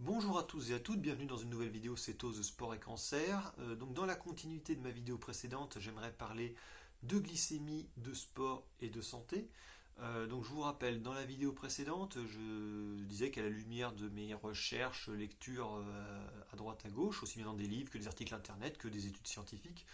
Bonjour à tous et à toutes, bienvenue dans une nouvelle vidéo cétose, sport et cancer. Donc dans la continuité de ma vidéo précédente, j'aimerais parler de glycémie, de sport et de santé. Donc je vous rappelle, dans la vidéo précédente, je disais qu'à la lumière de mes recherches, lectures à droite à gauche, aussi bien dans des livres que des articles internet, que des études scientifiques,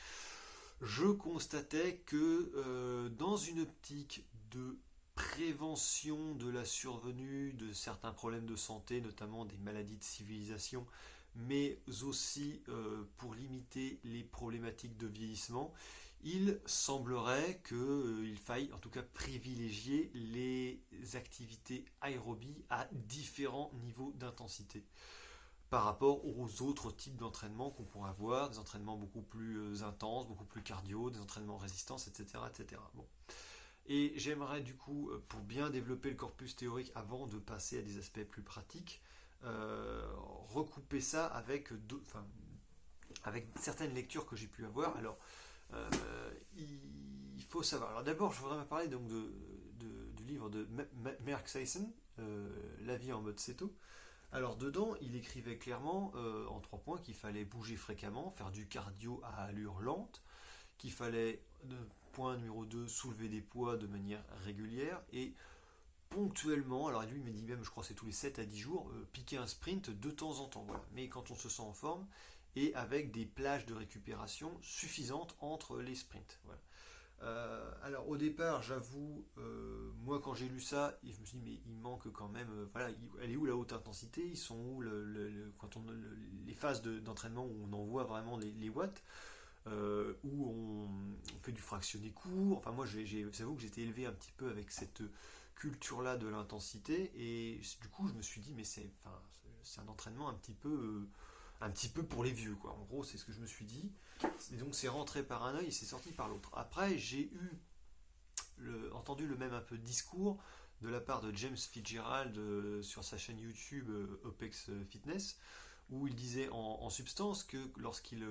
je constatais que dans une optique de prévention de la survenue de certains problèmes de santé, notamment des maladies de civilisation, mais aussi pour limiter les problématiques de vieillissement, il semblerait qu'il faille en tout cas privilégier les activités aérobies à différents niveaux d'intensité par rapport aux autres types d'entraînements qu'on pourrait avoir, des entraînements beaucoup plus intenses, beaucoup plus cardio, des entraînements résistance, etc. etc. Bon. Et j'aimerais du coup, pour bien développer le corpus théorique avant de passer à des aspects plus pratiques, recouper ça avec certaines lectures que j'ai pu avoir. Alors, euh, il faut savoir. Alors d'abord, je voudrais me parler donc du livre de Merck Sisson, La vie en mode céto. Alors dedans, il écrivait clairement en 3 points qu'il fallait bouger fréquemment, faire du cardio à allure lente, qu'il fallait, point numéro 2, soulever des poids de manière régulière et ponctuellement, alors lui il me dit même, je crois que c'est tous les 7 à 10 jours, piquer un sprint de temps en temps, voilà. Mais quand on se sent en forme et avec des plages de récupération suffisantes entre les sprints. Voilà. Alors au départ, j'avoue, moi quand j'ai lu ça, je me suis dit mais il manque quand même, voilà, elle est où la haute intensité? Ils sont où les phases d'entraînement où on envoie vraiment les watts? Où on fait du fractionné court. Enfin, moi, j'avoue que j'étais élevé un petit peu avec cette culture-là de l'intensité, et du coup, je me suis dit, mais c'est un entraînement un petit peu pour les vieux, quoi. En gros, c'est ce que je me suis dit. Et donc, c'est rentré par un œil et c'est sorti par l'autre. Après, j'ai entendu le même un peu discours de la part de James Fitzgerald sur sa chaîne YouTube OPEX Fitness, où il disait en substance que lorsqu'il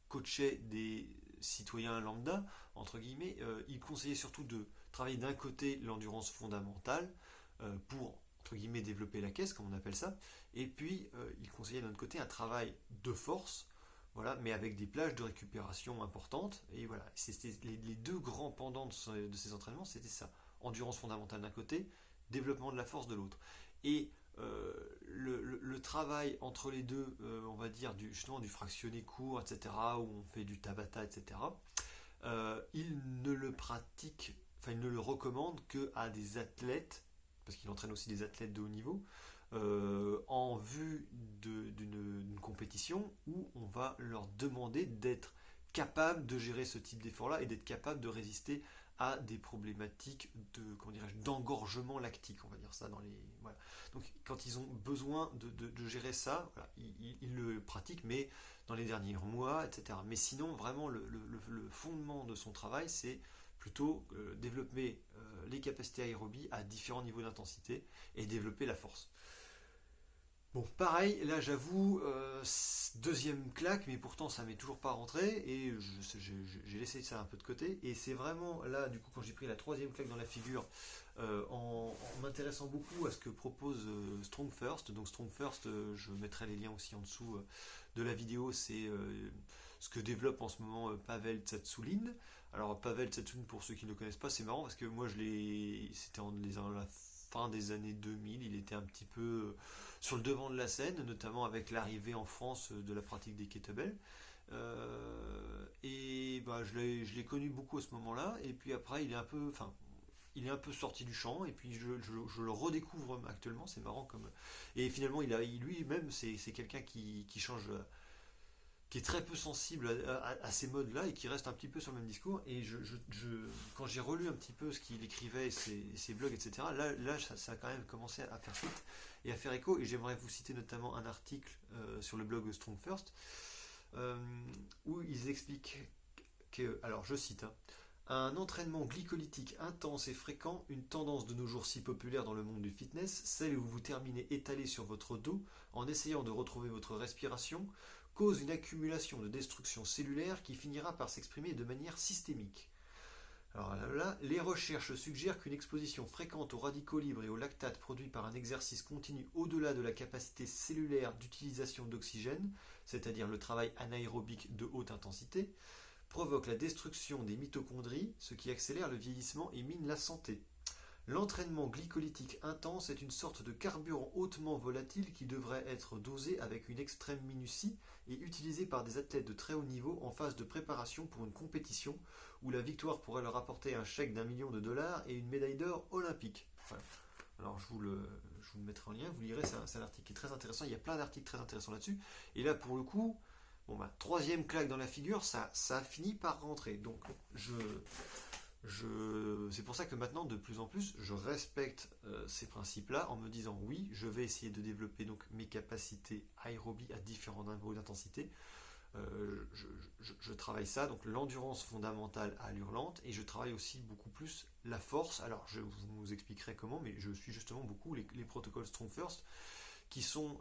coachait des citoyens lambda, entre guillemets, il conseillait surtout de travailler d'un côté l'endurance fondamentale pour, entre guillemets, développer la caisse, comme on appelle ça, et puis il conseillait d'un autre côté un travail de force, voilà, mais avec des plages de récupération importantes, et voilà, c'était les deux grands pendants de ces entraînements, c'était ça, endurance fondamentale d'un côté, développement de la force de l'autre. Et le travail entre les deux, on va dire justement du fractionné court, etc., où on fait du tabata, etc., il ne le pratique, enfin il ne le recommande que à des athlètes, parce qu'il entraîne aussi des athlètes de haut niveau, en vue d'une compétition où on va leur demander d'être capable de gérer ce type d'effort-là et d'être capable de résister à des problématiques comment dirais-je, d'engorgement lactique, on va dire ça dans les voilà. Donc quand ils ont besoin de gérer ça, voilà, ils le pratiquent, mais dans les derniers mois, etc. Mais sinon, vraiment, le fondement de son travail, c'est plutôt développer les capacités aérobies à différents niveaux d'intensité et développer la force. Bon, pareil, là j'avoue, deuxième claque, mais pourtant ça m'est toujours pas rentré, et j'ai laissé ça un peu de côté, et c'est vraiment là, du coup, quand j'ai pris la troisième claque dans la figure, en m'intéressant beaucoup à ce que propose Strong First. Donc Strong First, je mettrai les liens aussi en dessous de la vidéo, c'est ce que développe en ce moment Pavel Tsatsouline. Alors Pavel Tsatsouline, pour ceux qui ne le connaissent pas, c'est marrant parce que moi c'était en la fin des années 2000, il était un petit peu sur le devant de la scène, notamment avec l'arrivée en France de la pratique des kettlebells. Et bah, je l'ai connu beaucoup à ce moment-là, et puis après il est un peu sorti du champ, et puis je le redécouvre actuellement, c'est marrant comme. Et finalement, lui-même, c'est quelqu'un qui change, qui est très peu sensible à ces modes-là et qui reste un petit peu sur le même discours. Et quand j'ai relu un petit peu ce qu'il écrivait, ses blogs, etc., là ça a quand même commencé à faire suite et à faire écho. Et j'aimerais vous citer notamment un article sur le blog Strong First euh, où ils expliquent que, alors je cite, hein, un entraînement glycolytique intense et fréquent, une tendance de nos jours si populaire dans le monde du fitness, celle où vous terminez étalé sur votre dos en essayant de retrouver votre respiration, cause une accumulation de destruction cellulaire qui finira par s'exprimer de manière systémique. Alors là, les recherches suggèrent qu'une exposition fréquente aux radicaux libres et aux lactates produits par un exercice continu au-delà de la capacité cellulaire d'utilisation d'oxygène, c'est-à-dire le travail anaérobique de haute intensité, provoque la destruction des mitochondries, ce qui accélère le vieillissement et mine la santé. L'entraînement glycolytique intense est une sorte de carburant hautement volatile qui devrait être dosé avec une extrême minutie et utilisé par des athlètes de très haut niveau en phase de préparation pour une compétition où la victoire pourrait leur apporter un chèque d'1 million de dollars et une médaille d'or olympique. Voilà. Alors je vous le mettrai en lien, vous lirez, c'est un article qui est très intéressant, il y a plein d'articles très intéressants là-dessus. Et là pour le coup, troisième claque dans la figure, ça a fini par rentrer. Donc c'est pour ça que maintenant, de plus en plus, je respecte ces principes-là en me disant oui, je vais essayer de développer donc mes capacités aérobie à différents niveaux d'intensité. Je travaille ça, donc l'endurance fondamentale à allure lente, et je travaille aussi beaucoup plus la force. Alors, je vous expliquerai comment, mais je suis justement beaucoup les protocoles Strong First qui sont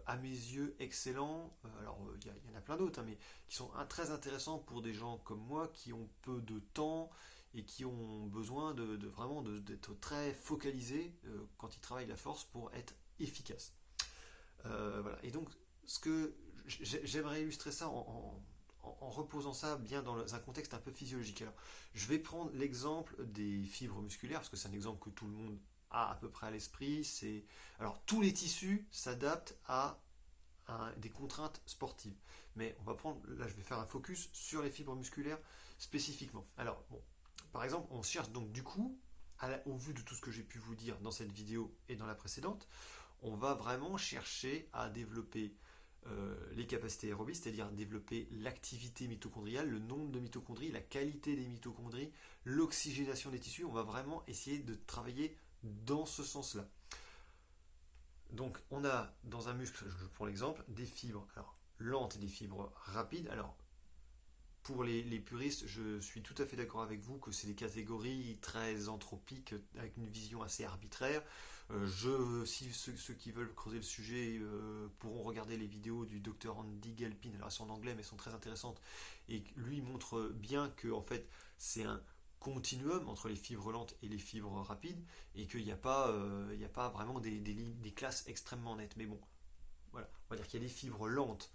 à mes yeux excellents. Alors, il y en a plein d'autres, hein, mais qui sont très intéressants pour des gens comme moi qui ont peu de temps et qui ont besoin vraiment d'être très focalisés quand ils travaillent la force pour être efficaces. Voilà. Et donc, ce que j'aimerais illustrer ça en reposant ça bien dans un contexte un peu physiologique. Alors, je vais prendre l'exemple des fibres musculaires, parce que c'est un exemple que tout le monde a à peu près à l'esprit. Alors, tous les tissus s'adaptent à des contraintes sportives. Mais on va prendre, là je vais faire un focus sur les fibres musculaires spécifiquement. Alors, par exemple, on cherche donc du coup, au vu de tout ce que j'ai pu vous dire dans cette vidéo et dans la précédente, on va vraiment chercher à développer les capacités aérobies, c'est-à-dire développer l'activité mitochondriale, le nombre de mitochondries, la qualité des mitochondries, l'oxygénation des tissus. On va vraiment essayer de travailler dans ce sens-là. Donc on a dans un muscle, je prends l'exemple, des fibres lentes et des fibres rapides. Alors pour les puristes, je suis tout à fait d'accord avec vous que c'est des catégories très anthropiques, avec une vision assez arbitraire. Si ceux qui veulent creuser le sujet pourront regarder les vidéos du docteur Andy Galpin, alors elles sont en anglais mais elles sont très intéressantes, et lui montre bien que en fait c'est un continuum entre les fibres lentes et les fibres rapides, et qu'il n'y a pas vraiment des classes extrêmement nettes. Mais bon, voilà, on va dire qu'il y a des fibres lentes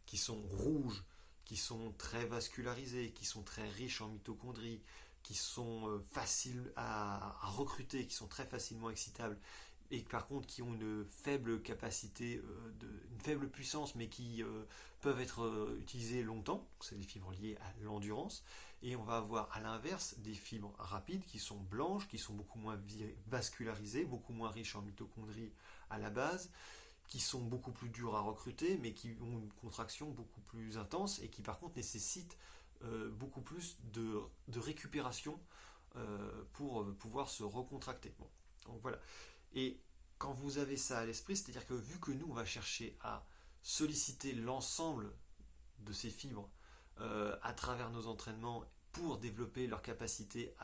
qui sont rouges, qui sont très vascularisées, qui sont très riches en mitochondries, qui sont faciles à recruter, qui sont très facilement excitables, et par contre qui ont une faible capacité, une faible puissance, mais qui peuvent être utilisées longtemps. C'est des fibres liées à l'endurance. Et on va avoir à l'inverse des fibres rapides qui sont blanches, qui sont beaucoup moins vascularisées, beaucoup moins riches en mitochondries à la base, qui sont beaucoup plus durs à recruter, mais qui ont une contraction beaucoup plus intense et qui par contre nécessitent beaucoup plus de récupération pour pouvoir se recontracter. Bon, donc voilà. Et quand vous avez ça à l'esprit, c'est-à-dire que vu que nous on va chercher à solliciter l'ensemble de ces fibres à travers nos entraînements pour développer leur capacité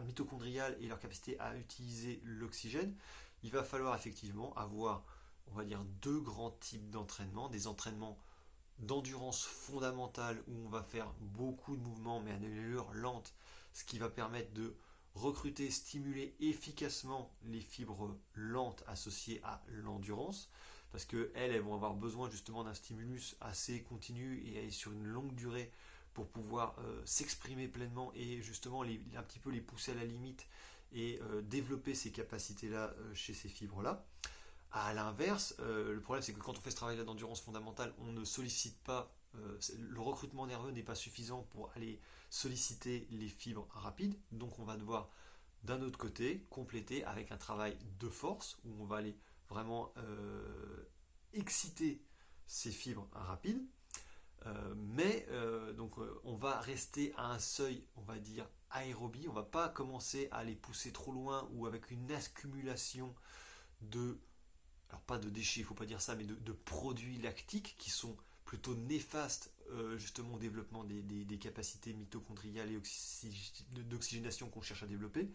mitochondriale et leur capacité à utiliser l'oxygène, il va falloir effectivement avoir, on va dire, deux grands types d'entraînement. Des entraînements d'endurance fondamentale où on va faire beaucoup de mouvements mais à une allure lente, ce qui va permettre de recruter, stimuler efficacement les fibres lentes associées à l'endurance, parce qu'elles vont avoir besoin justement d'un stimulus assez continu et sur une longue durée pour pouvoir s'exprimer pleinement et justement un petit peu les pousser à la limite et développer ces capacités-là chez ces fibres-là. À l'inverse, le problème c'est que quand on fait ce travail-là d'endurance fondamentale, on ne sollicite pas, le recrutement nerveux n'est pas suffisant pour aller solliciter les fibres rapides, donc on va devoir d'un autre côté compléter avec un travail de force où on va aller vraiment exciter ces fibres rapides. Donc on va rester à un seuil, on va dire aérobie, on va pas commencer à les pousser trop loin ou avec une accumulation alors pas de déchets, il faut pas dire ça, mais de produits lactiques qui sont plutôt néfastes justement au développement des capacités mitochondriales et d'oxygénation qu'on cherche à développer.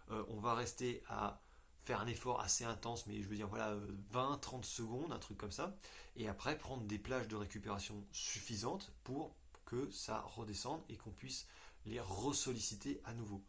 On va rester à faire un effort assez intense, mais je veux dire voilà 20-30 secondes, un truc comme ça, et après prendre des plages de récupération suffisantes pour que ça redescende et qu'on puisse les ressolliciter à nouveau.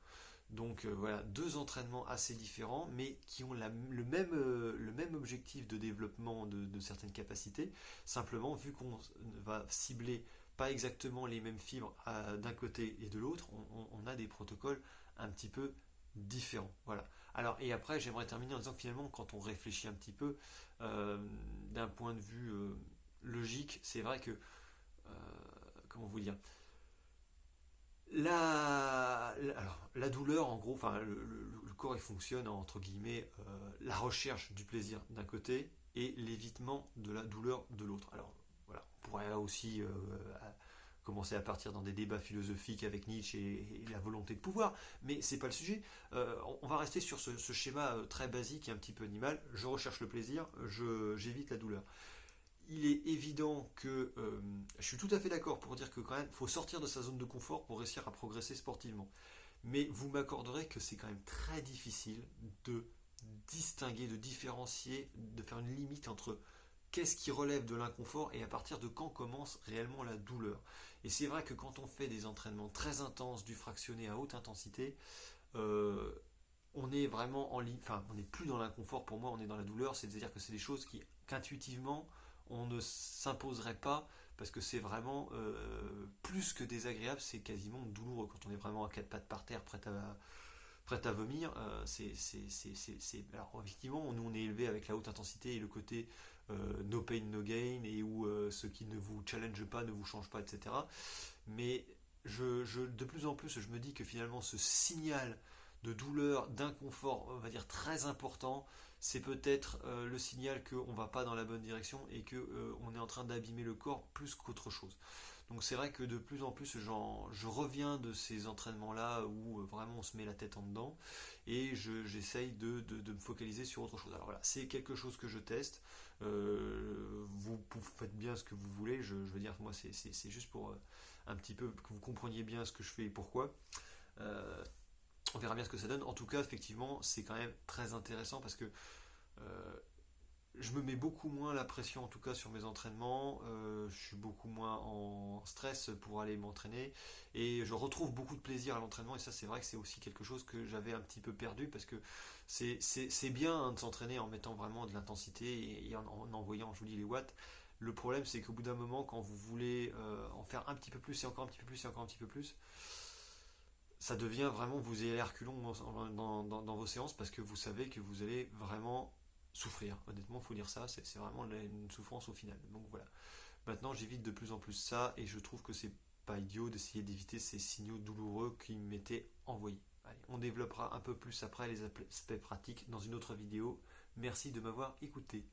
Donc voilà, deux entraînements assez différents, mais qui ont le même objectif de développement de certaines capacités. Simplement, vu qu'on va cibler pas exactement les mêmes fibres d'un côté et de l'autre, on a des protocoles un petit peu différents. Voilà. Alors, et après, j'aimerais terminer en disant que finalement, quand on réfléchit un petit peu, d'un point de vue logique, c'est vrai que, comment vous dire, la douleur, en gros, enfin, le corps il fonctionne entre guillemets la recherche du plaisir d'un côté et l'évitement de la douleur de l'autre. Alors voilà, on pourrait aussi commencer à partir dans des débats philosophiques avec Nietzsche et la volonté de pouvoir, mais c'est pas le sujet. On va rester sur ce schéma très basique et un petit peu animal. Je recherche le plaisir, j'évite la douleur. Il est évident que je suis tout à fait d'accord pour dire que quand même, il faut sortir de sa zone de confort pour réussir à progresser sportivement. Mais vous m'accorderez que c'est quand même très difficile de distinguer, de différencier, de faire une limite entre qu'est-ce qui relève de l'inconfort et à partir de quand commence réellement la douleur. Et c'est vrai que quand on fait des entraînements très intenses, du fractionné à haute intensité, euh, on est vraiment en ligne, enfin on n'est plus dans l'inconfort pour moi, on est dans la douleur, c'est-à-dire que c'est des choses qu'intuitivement on ne s'imposerait pas parce que c'est vraiment plus que désagréable, c'est quasiment douloureux quand on est vraiment à quatre pattes par terre prêt à vomir. Alors effectivement, nous on est élevé avec la haute intensité et le côté no pain no gain et où ce qui ne vous challenge pas ne vous change pas, etc. Mais de plus en plus, je me dis que finalement ce signal de douleur, d'inconfort, on va dire très important, c'est peut-être le signal qu'on ne va pas dans la bonne direction et qu'on est en train d'abîmer le corps plus qu'autre chose. Donc c'est vrai que de plus en plus, je reviens de ces entraînements-là où vraiment on se met la tête en dedans et j'essaye de me focaliser sur autre chose. Alors voilà, c'est quelque chose que je teste. Vous faites bien ce que vous voulez. Je veux dire, moi, c'est juste pour un petit peu que vous compreniez bien ce que je fais et pourquoi. Euh, on verra bien ce que ça donne. En tout cas, effectivement, c'est quand même très intéressant parce que euh, je me mets beaucoup moins la pression, en tout cas sur mes entraînements. Je suis beaucoup moins en stress pour aller m'entraîner et je retrouve beaucoup de plaisir à l'entraînement. Et ça, c'est vrai que c'est aussi quelque chose que j'avais un petit peu perdu parce que c'est bien hein, de s'entraîner en mettant vraiment de l'intensité et en envoyant, je vous dis, les watts. Le problème, c'est qu'au bout d'un moment, quand vous voulez en faire un petit peu plus et encore un petit peu plus et encore un petit peu plus, ça devient vraiment, vous ayez l'air culon dans vos séances parce que vous savez que vous allez vraiment souffrir. Honnêtement, il faut dire ça, c'est vraiment une souffrance au final. Donc voilà. Maintenant, j'évite de plus en plus ça et je trouve que c'est pas idiot d'essayer d'éviter ces signaux douloureux qui m'étaient envoyés. Allez, on développera un peu plus après les aspects pratiques dans une autre vidéo. Merci de m'avoir écouté.